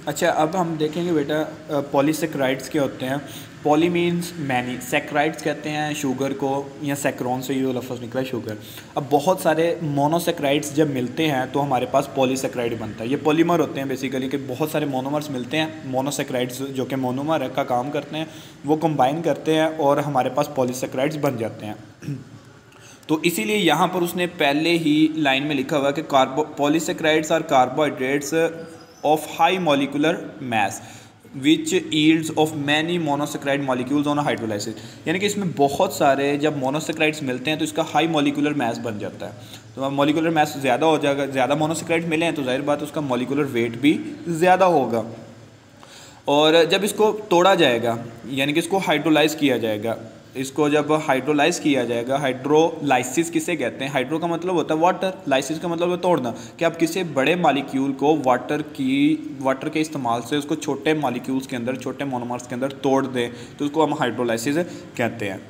अच्छा, अब हम देखेंगे बेटा पॉलीसेक्राइड्स क्या होते हैं। पॉली मीन्स मैनी, सेक्राइड्स कहते हैं शुगर को, या सेक्रोन से ये लफ्ज़ निकला है शुगर। अब बहुत सारे मोनोसेक्राइड्स जब मिलते हैं तो हमारे पास पॉलीसेक्राइड बनता है। ये पॉलीमर होते हैं बेसिकली, कि बहुत सारे मोनोमर्स मिलते हैं, मोनोसेक्राइड्स जो कि मोनोमर का काम करते हैं, वो कंबाइन करते हैं और हमारे पास पॉलीसेक्राइड्स बन जाते हैं। तो इसीलिए यहाँ पर उसने पहले ही लाइन में लिखा हुआ है कि polysaccharides are carbohydrates of high molecular mass which yields of many monosaccharide molecules on hydrolysis. यानी कि इसमें बहुत सारे जब मोनोसेक्राइड्स मिलते हैं तो इसका हाई मॉलिक्यूलर मास बन जाता है। तो मॉलिक्यूलर मास ज़्यादा हो जाएगा, ज़्यादा मोनोसेक्राइड्स मिले हैं तो जाहिर बात उसका मॉलिक्यूलर वेट भी ज़्यादा होगा। और जब इसको तोड़ा जाएगा, यानी कि इसको हाइड्रोलाइज किया जाएगा, इसको जब हाइड्रोलाइज किया जाएगा, हाइड्रोलाइसिस किसे कहते हैं? हाइड्रो का मतलब होता है वाटर, लाइसिस का मतलब है तोड़ना। कि आप किसी बड़े मॉलिक्यूल को वाटर के इस्तेमाल से उसको छोटे मॉलिक्यूल्स के अंदर, छोटे मोनोमर्स के अंदर तोड़ दें तो उसको हम हाइड्रोलाइसिस कहते हैं।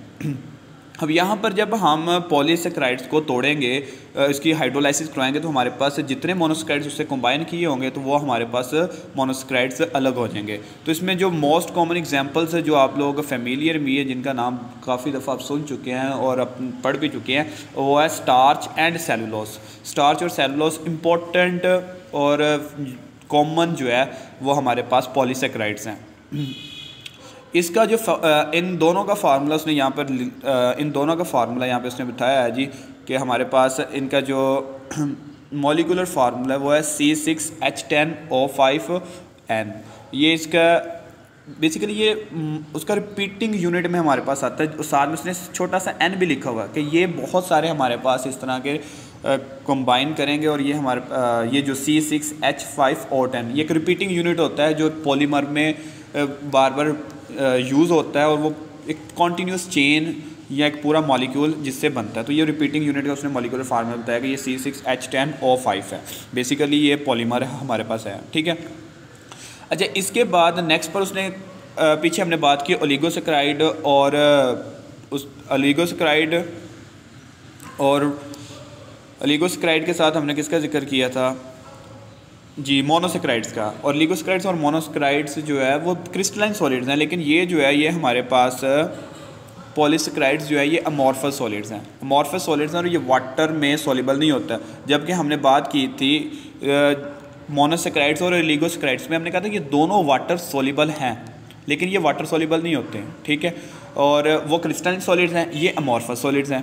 अब यहाँ पर जब हम पॉलीसेक्राइड्स को तोड़ेंगे, इसकी हाइड्रोलाइसिस करवाएंगे, तो हमारे पास जितने मोनोसेक्राइड्स उससे कंबाइन किए होंगे तो वो हमारे पास मोनोसेक्राइड्स अलग हो जाएंगे। तो इसमें जो मोस्ट कॉमन एग्जांपल्स है जो आप लोगों को फेमिलियर भी है, जिनका नाम काफ़ी दफ़ा आप सुन चुके हैं और पढ़ भी चुके हैं, वो है स्टार्च एंड सेलुलोज। स्टार्च और सेलुलोज इम्पोर्टेंट और कॉमन जो है वो हमारे पास पॉलीसेक्राइड्स हैं। इसका जो इन दोनों का फार्मूला उसने यहाँ पर इन दोनों का फार्मूला यहाँ पे उसने बताया है जी, कि हमारे पास इनका जो मॉलिक्यूलर फार्मूला है वो है C6H10O5N। ये इसका बेसिकली ये उसका रिपीटिंग यूनिट में हमारे पास आता है। साथ में उसने छोटा सा n भी लिखा हुआ है कि ये बहुत सारे हमारे पास इस तरह के कंबाइन करेंगे और ये हमारे ये जो C6H5O10 ये एक रिपीटिंग यूनिट होता है जो पॉलीमर में बार बार यूज़ होता है और वो एक कॉन्टीन्यूस चेन या एक पूरा मॉलिक्यूल जिससे बनता है। तो ये रिपीटिंग यूनिट का उसने मॉलिक्यूलर फार्मूला बताया कि ये C6H10O5 है। बेसिकली ये पॉलीमर हमारे पास है, ठीक है। अच्छा, इसके बाद नेक्स्ट पर उसने पीछे हमने बात की ओलिगोसेक्राइड और उस ओलिगोसेक्राइड के साथ हमने किसका जिक्र किया था जी? मोनोसेक्राइड्स का। और लिगोसेक्राइड्स और मोनोसेक्राइड्स जो है वो क्रिस्टलाइन सॉलिड्स हैं, लेकिन ये जो है ये हमारे पास पॉलीसेक्राइड्स जो है ये अमॉर्फस सॉलिड्स हैं। अमॉर्फस सॉलिड्स हैं और ये वाटर में सॉल्युबल नहीं होता। जबकि हमने बात की थी मोनोसेक्राइड्स और लिगोसेक्राइड्स में, हमने कहा था कि दोनों वाटर सॉल्युबल हैं लेकिन ये वाटर सॉल्युबल नहीं होते हैं, ठीक है। और वो क्रिस्टलाइन सॉलिड्स हैं, ये अमॉर्फस सॉलिड्स हैं।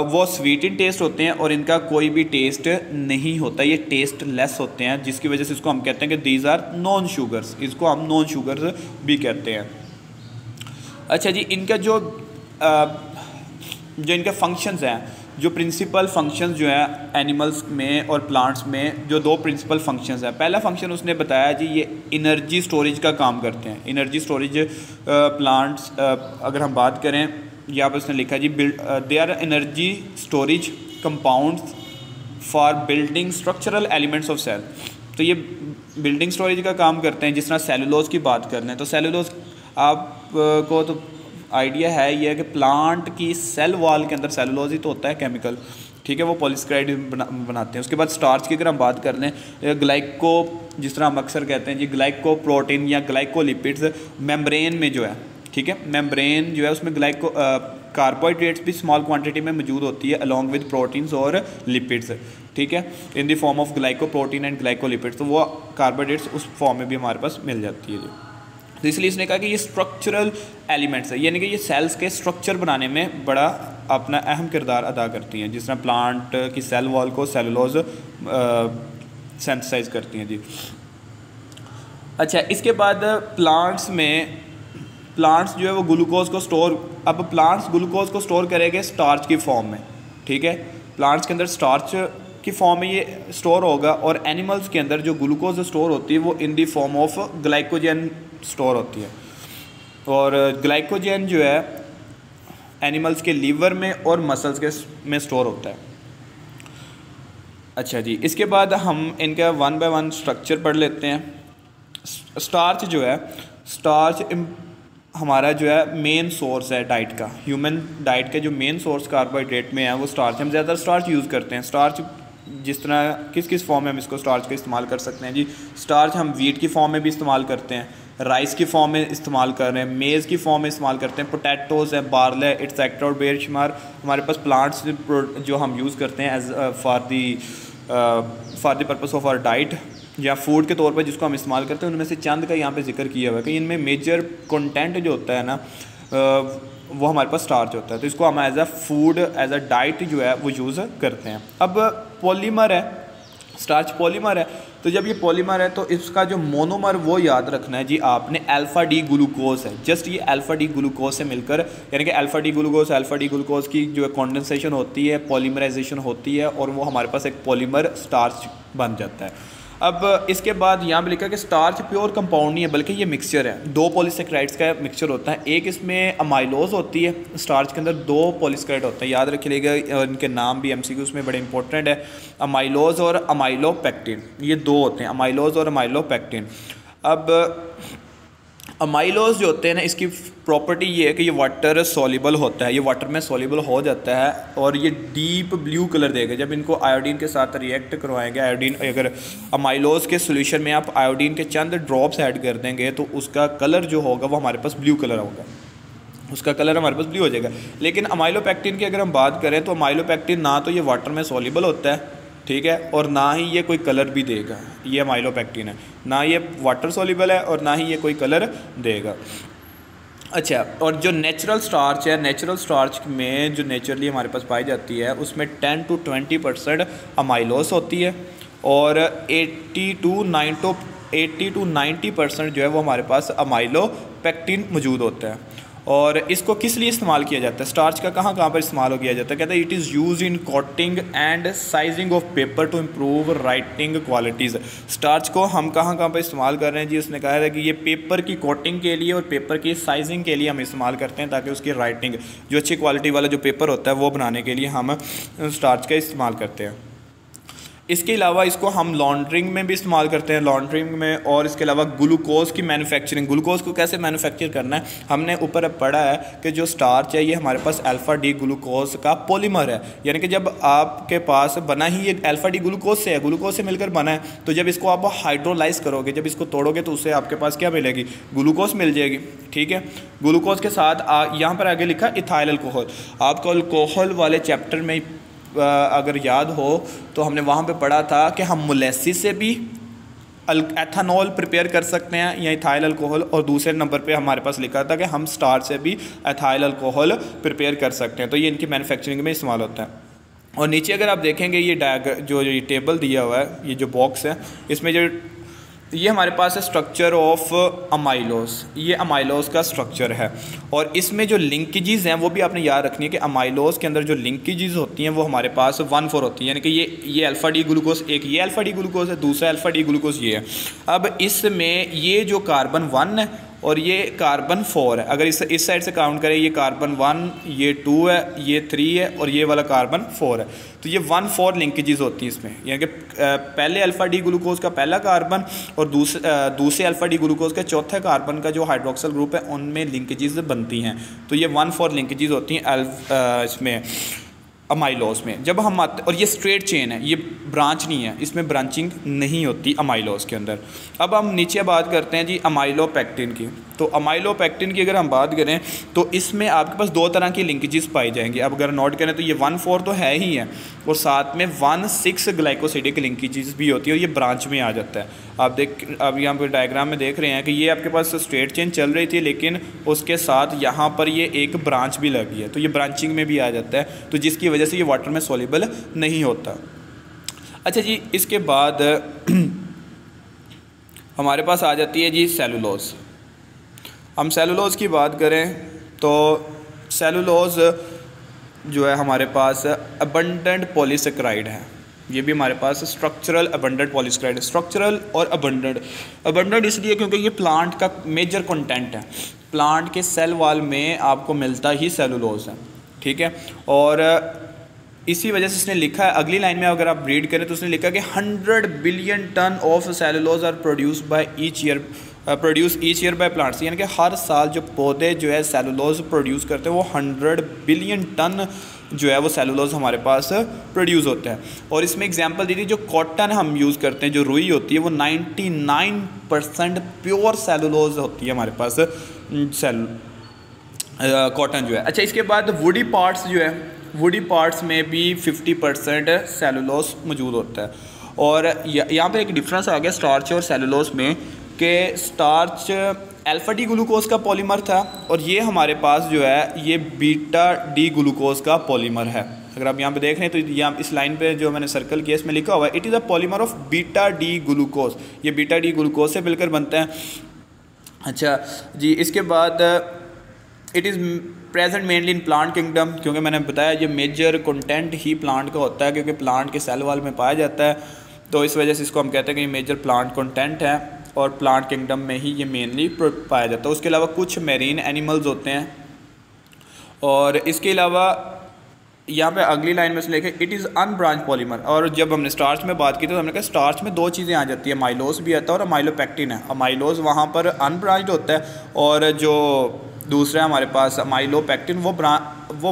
वो स्वीट इन टेस्ट होते हैं और इनका कोई भी टेस्ट नहीं होता, ये टेस्ट लेस होते हैं, जिसकी वजह से इसको हम कहते हैं कि दीज आर नॉन शुगर्स। इसको हम नॉन शुगर्स भी कहते हैं। अच्छा जी, इनका जो इनका फंक्शंस हैं, जो प्रिंसिपल फंक्शंस जो है एनिमल्स में और प्लांट्स में, जो दो प्रिंसिपल फंक्शंस हैं। पहला फंक्शन उसने बताया जी ये एनर्जी स्टोरेज का काम करते हैं। एनर्जी स्टोरेज प्लांट्स अगर हम बात करें, यहाँ पर उसने लिखा जी they are energy storage compounds for building structural elements of cell. तो ये बिल्डिंग स्टोरेज का काम करते हैं। जिस तरह सेलुलोज की बात कर रहे हैं तो सेलुलोज आपको तो आइडिया है ये है कि प्लांट की सेल वॉल के अंदर सेलुलोज ही तो होता है केमिकल, ठीक है, वो पॉलीसेक्राइड बनाते हैं। उसके बाद स्टार्च की अगर हम बात कर लें, ग्लाइको, जिस तरह हम अक्सर कहते हैं जी ग्लाइको प्रोटीन या ग्लाइकोलिपिड्स मेम्ब्रेन में जो है, ठीक है, मेम्ब्रेन जो है उसमें ग्लाइको कार्बोहाइड्रेट्स भी स्मॉल क्वांटिटी में मौजूद होती है अलॉन्ग विद प्रोटीन्स और लिपिड्स, ठीक है, in the form of glyco protein and glycolipids. तो वो कार्बोहाइड्रेट्स उस फॉर्म में भी हमारे पास मिल जाती है जी। तो इसलिए इसने कहा कि ये स्ट्रक्चरल एलिमेंट्स है, यानी कि ये सेल्स के स्ट्रक्चर बनाने में बड़ा अपना अहम किरदार अदा करती हैं। जिस तरह प्लांट की सेल वॉल को सेलुलोज सिंथेसाइज करती हैं जी। अच्छा, इसके बाद प्लांट्स जो है वो ग्लूकोज को स्टोर, अब प्लांट्स ग्लूकोज को स्टोर करेंगे स्टार्च की फॉर्म में, ठीक है, प्लांट्स के अंदर स्टार्च की फॉर्म में ये स्टोर होगा। और एनिमल्स के अंदर जो ग्लूकोज स्टोर होती है वो in the form of glycogen store होती है। और ग्लाइकोजन जो है एनिमल्स के लीवर में और मसल्स के में स्टोर होता है। अच्छा जी, इसके बाद हम इनका वन बाय वन स्ट्रक्चर पढ़ लेते हैं। स्टार्च जो है, स्टार्च हमारा जो है मेन सोर्स है डाइट का। ह्यूमन डाइट के जो मेन सोर्स कार्बोहाइड्रेट में है वो स्टार्च। हम ज़्यादातर स्टार्च यूज़ करते हैं। स्टार्च जिस तरह किस किस फॉर्म में हम इसको स्टार्च का इस्तेमाल कर सकते हैं जी। स्टार्च हम वीट की फॉर्म में भी इस्तेमाल करते हैं, राइस की फॉर्म में इस्तेमाल कर रहे हैं, मेज़ की फॉर्म में इस्तेमाल करते हैं, पोटैटोज़ है, बार्ले, एक्सेट्रा और बेशुमार हमारे पास प्लांट्स जो हम यूज़ करते हैं as for the purpose of our diet या फूड के तौर पर जिसको हम इस्तेमाल करते हैं, उनमें से चंद का यहाँ पे जिक्र किया हुआ है कि इनमें मेजर कंटेंट जो होता है ना वो हमारे पास स्टार्च होता है, तो इसको हम as a food as a diet जो है वो यूज़ करते हैं। अब पॉलीमर है, स्टार्च पॉलीमर है, तो जब ये पॉलीमर है तो इसका जो मोनोमर वो याद रखना है जी आपने, अल्फ़ा डी ग्लूकोज है। जस्ट ये अल्फ़ा डी ग्लूकोज से मिलकर, यानी कि अल्फ़ा डी ग्लूकोज की जो कंडेंसेशन होती है, पॉलीमराइजेशन होती है और वो हमारे पास एक पॉलीमर स्टार्च बन जाता है। अब इसके बाद यहाँ पे लिखा है कि स्टार्च प्योर कंपाउंड नहीं है बल्कि ये मिक्सचर है, दो पॉलीसेक्राइड्स का मिक्सचर होता है। एक इसमें अमाइलोज होती है, स्टार्च के अंदर दो पॉलीसेक्राइड होते हैं, याद रखिएगा इनके नाम भी एमसीक्यूज़ में बड़े इंपॉर्टेंट है। अमाइलोज और अमाइलोपेक्टिन, ये दो होते हैं, अमाइलोज और अमाइलोपेक्टिन। अब अमाइलोज जो होते हैं ना, इसकी प्रॉपर्टी ये है कि ये वाटर सॉल्युबल होता है, ये वाटर में सॉल्युबल हो जाता है और ये डीप ब्लू कलर देगा जब इनको आयोडीन के साथ रिएक्ट करवाएंगे। आयोडीन, अगर अमाइलोज के सोल्यूशन में आप आयोडीन के चंद ड्रॉप्स ऐड कर देंगे तो उसका कलर जो होगा वो हमारे पास ब्लू कलर होगा, उसका कलर हमारे पास ब्लू हो जाएगा। लेकिन अमाइलोपेक्टिन की अगर हम बात करें तो अमाइलोपेक्टिन ना तो ये वाटर में सॉल्युबल होता है, ठीक है, और ना ही ये कोई कलर भी देगा। ये अमाइलोपेक्टिन है, ना ये वाटर सॉल्युबल है और ना ही ये कोई कलर देगा। अच्छा, और जो नेचुरल स्टार्च है, नेचुरल स्टार्च में जो नेचुरली हमारे पास पाई जाती है उसमें 10 to 20% अमाइलोस होती है और 80 to 90% जो है वो हमारे पास अमाइलोपेक्टिन मौजूद होता है। और इसको किस लिए इस्तेमाल किया जाता है, स्टार्च का कहाँ पर इस्तेमाल किया जाता है? कहते हैं it is use in coating and sizing of paper two improve writing qualities. Starch को हम कहाँ पर इस्तेमाल कर रहे हैं जी? उसने कहा है कि ये पेपर की कोटिंग के लिए और पेपर की साइजिंग के लिए हम इस्तेमाल करते हैं ताकि उसकी राइटिंग, जो अच्छी क्वालिटी वाला जो पेपर होता है वो बनाने के लिए हम स्टार्च का इस्तेमाल करते हैं। इसके अलावा इसको हम लॉन्ड्रिंग में भी इस्तेमाल करते हैं, लॉन्ड्रिंग में, और इसके अलावा ग्लूकोज़ की मैन्युफैक्चरिंग। ग्लूकोज़ को कैसे मैन्युफैक्चर करना है, हमने ऊपर पढ़ा है कि जो स्टार्च है ये हमारे पास अल्फ़ा डी ग्लूकोज का पॉलीमर है, यानी कि जब आपके पास बना ही ये अल्फ़ा डी ग्लूकोज से है, ग्लूकोज से मिलकर बना है, तो जब इसको आप हाइड्रोलाइज करोगे, जब इसको तोड़ोगे तो उससे आपके पास क्या मिलेगी? ग्लूकोज मिल जाएगी, ठीक है। ग्लूकोज के साथ यहाँ पर आगे लिखा इथाइल अल्कोहल। आपको अल्कोहल वाले चैप्टर में अगर याद हो तो हमने वहाँ पे पढ़ा था कि हम मोलेसिस से भी एथानॉल प्रिपेयर कर सकते हैं या इथाइल अल्कोहल, और दूसरे नंबर पे हमारे पास लिखा था कि हम स्टार्च से भी एथाइल अल्कोहल प्रिपेयर कर सकते हैं। तो ये इनकी मैन्युफैक्चरिंग में इस्तेमाल होता है। और नीचे अगर आप देखेंगे ये जो टेबल दिया हुआ है, ये जो बॉक्स है, इसमें जो ये हमारे पास है स्ट्रक्चर ऑफ अमाइलोस, ये अमाइलोस का स्ट्रक्चर है। और इसमें जो लिंकेजेस हैं वो भी आपने याद रखनी है कि अमाइलोस के अंदर जो लिंकेजेस होती हैं वो हमारे पास 1,4 होती हैं, यानी कि ये अल्फ़ा डी ग्लूकोज, एक ये अल्फ़ा डी ग्लूकोज है, दूसरा अल्फ़ा डी ग्लूकोज ये है। अब इसमें ये जो कार्बन 1 है और ये कार्बन 4 है, अगर इस साइड से काउंट करें, ये कार्बन 1, ये 2 है, ये 3 है और ये वाला कार्बन 4 है, तो ये 1,4 लिंकेजेस होती हैं इसमें, यानी कि पहले अल्फ़ा डी ग्लूकोज का पहला कार्बन और दूसरे अल्फ़ा डी ग्लूकोज के चौथे कार्बन का जो हाइड्रोक्सल ग्रुप है उनमें लिंकेजेस बनती हैं। तो ये 1,4 लिंकेजेस होती हैं इसमें अमाइलोस में। जब हम आते, और ये स्ट्रेट चेन है, ये ब्रांच नहीं है, इसमें ब्रांचिंग नहीं होती अमाइलोस के अंदर। अब हम नीचे बात करते हैं जी अमाइलोपेक्टिन की। तो अमाइलोपेक्टिन की अगर हम बात करें तो इसमें आपके पास दो तरह की लिंकेजेस पाई जाएंगी। अब अगर नोट करें तो ये 1,4 तो है ही है और साथ में 1,6 ग्लाइकोसिडिक लिंकेजेस भी होती है और ये ब्रांच में आ जाता है। आप अब यहाँ पर डायग्राम में देख रहे हैं कि ये आपके पास स्ट्रेट चेन चल रही थी, लेकिन उसके साथ यहाँ पर ये एक ब्रांच भी लगी है, तो ये ब्रांचिंग में भी आ जाता है, तो जिसकी वजह से ये वाटर में सॉल्युबल नहीं होता। अच्छा जी, इसके बाद हमारे पास आ जाती है जी सेलुलोज। हम सेलुलोज की बात करें तो सेलुलोज जो है हमारे पास अबंडेंट पॉलीसेक्राइड है, ये भी हमारे पास स्ट्रक्चरल अबंडेंट पॉलीसेक्राइड है। स्ट्रक्चरल और अबंडेंट इसलिए क्योंकि ये प्लांट का मेजर कंटेंट है, प्लांट के सेल वॉल में आपको मिलता ही सेलुलोज है, ठीक है। और इसी वजह से उसने लिखा है, अगली लाइन में अगर आप रीड करें तो उसने लिखा कि 100 billion ton of cellulose are produce each year by plants, यानी कि हर साल जो पौधे जो है सेलुलोज प्रोड्यूस करते हैं वो 100 बिलियन टन जो है वो सेलुलोज हमारे पास प्रोड्यूस होता है। और इसमें एग्जांपल दी थी, जो कॉटन हम यूज़ करते हैं, जो रुई होती है, वो 99% प्योर सेलुलोज होती है हमारे पास कॉटन जो है। अच्छा, इसके बाद वुडी पार्ट्स जो है, वुडी पार्ट्स में भी 50% सेलुलोज मौजूद होता है। और यहाँ पे एक डिफरेंस आ गया स्टार्च और सेलुलोज में, कि स्टार्च अल्फा डी ग्लूकोज का पॉलीमर था और ये हमारे पास जो है ये बीटा डी ग्लूकोज का पॉलीमर है। अगर आप यहाँ पे देख रहे हैं तो यहाँ इस लाइन पे जो मैंने सर्कल किया इसमें लिखा हुआ है it is a polymer of beta D glucose. ये बीटा डी ग्लूकोज से मिलकर बनता है। अच्छा जी, इसके बाद it is present mainly in plant kingdom, क्योंकि मैंने बताया ये मेजर कंटेंट ही प्लांट का होता है, क्योंकि प्लांट के सेल वाल में पाया जाता है, तो इस वजह से इसको हम कहते हैं कि ये मेजर प्लांट कंटेंट है और प्लांट किंगडम में ही ये मेनली पाया जाता है। उसके अलावा कुछ मेरीन एनिमल्स होते हैं। और इसके अलावा यहाँ पे अगली लाइन में से लेके इट इज़ अनब्रांच पॉलीमर। और जब हमने स्टार्च में बात की तो हमने कहा स्टार्च में दो चीज़ें आ जाती है, अमाइलोज भी आता है और अमाइलोपेक्टिन है। अमाइलोज वहाँ पर अनब्रांच्ड होता है और जो दूसरा हमारे पास अमाइलोपेक्टिन वो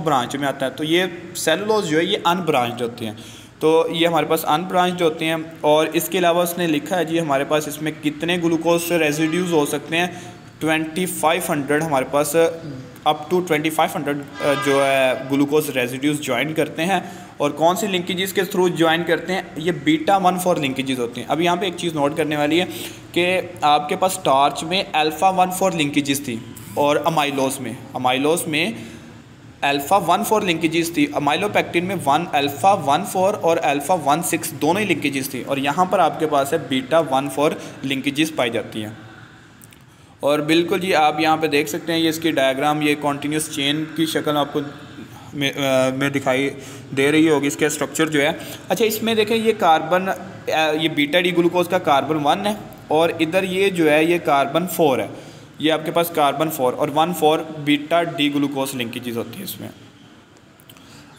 ब्रांच में आता है। तो ये सेलुलोज जो है ये अनब्रांच्ड होती हैं, तो ये हमारे पास अनब्रांच्ड होते हैं। और इसके अलावा उसने लिखा है जी हमारे पास इसमें कितने ग्लूकोज से रेजिड्यूज़ हो सकते हैं, 2500 हमारे पास अप टू 2500 जो है ग्लूकोज रेजिड्यूज़ ज्वाइन करते हैं। और कौन सी लिंकेजेस के थ्रू ज्वाइन करते हैं, ये बीटा 1,4 लिंकेजेस होती हैं। अब यहाँ पे एक चीज़ नोट करने वाली है कि आपके पास स्टार्च में अल्फ़ा 1,4 लिंकेजेस थी और अमाइलोज में अल्फ़ा 1,4 लिंकेजेस थी। अमाइलोपेक्टिन में अल्फ़ा 1,4 और अल्फ़ा 1,6 दोनों ही लिंकेजेस थी और यहाँ पर आपके पास है बीटा 1,4 लिंकेजेस पाई जाती हैं। और बिल्कुल जी आप यहाँ पे देख सकते हैं ये इसकी डायग्राम, ये कॉन्टीन्यूस चेन की शक्ल आपको में दिखाई दे रही होगी, इसका स्ट्रक्चर जो है। अच्छा, इसमें देखें ये कार्बन, ये बीटा डी ग्लूकोज का कार्बन 1 है और इधर ये जो है ये कार्बन 4 है। ये आपके पास कार्बन 4 और 1,4 बीटा डी ग्लूकोज लिंकेजेस होती है इसमें।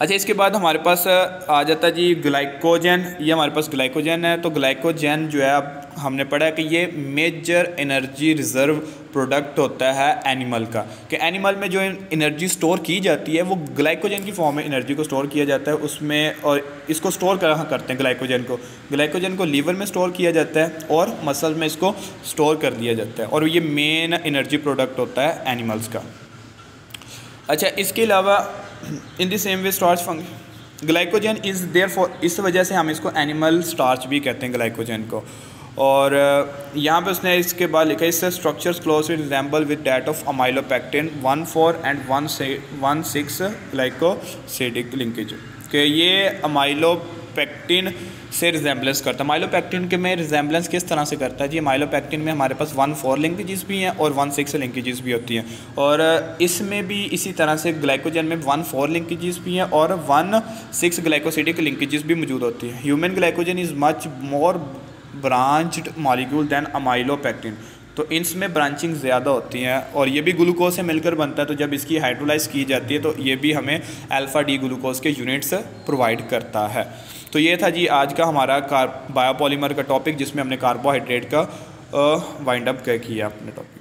अच्छा, इसके बाद हमारे पास आ जाता है जी ग्लाइकोजन। ये हमारे पास ग्लाइकोजन है। तो ग्लाइकोजन जो है अब हमने पढ़ा है कि ये मेजर एनर्जी रिज़र्व प्रोडक्ट होता है एनिमल का, कि एनिमल में जो एनर्जी स्टोर की जाती है वो ग्लाइकोजन की फॉर्म में एनर्जी को स्टोर किया जाता है उसमें। और इसको स्टोर कहाँ करते हैं, ग्लाइकोजन को लीवर में स्टोर किया जाता है और मसल में इसको स्टोर कर दिया जाता है और ये मेन एनर्जी प्रोडक्ट होता है एनिमल्स का। अच्छा, इसके अलावा in the same way starch function glycogen is there for, इस वजह से हम इसको एनिमल स्टार्च भी कहते हैं ग्लाइकोजन को। और यहाँ पे उसने इसके बाद लिखा है इससे structures closely resemble with that of amylopectin 1,4 and 1,6 glycosidic linkage, कि ये अमाइलोपेक्टिन से रिजेंबलेंस करता है। अमाइलोपेक्टिन के में रिजेंबलेंस किस तरह से करता है जी, अमाइलोपेक्टिन में हमारे पास 1,4 लिंकेजेस भी हैं और 1,6 लिंकेजेस भी होती हैं। और इसमें भी इसी तरह से ग्लाइकोजन में 1,4 लिंकेजेस भी हैं और 1,6 ग्लाइकोसिडिक लिंकेजेस भी मौजूद होती हैं। Human glycogen is much more branched molecule than amylopectin, तो इसमें ब्रांचिंग ज़्यादा होती हैं और ये भी ग्लूकोज से मिलकर बनता है। तो जब इसकी हाइड्रोलाइज की जाती है तो ये भी हमें अल्फ़ा डी ग्लूकोज के यूनिट्स प्रोवाइड करता है। तो ये था जी आज का हमारा बायोपॉलीमर का टॉपिक, जिसमें हमने कार्बोहाइड्रेट का वाइंड अप किया अपने टॉपिक।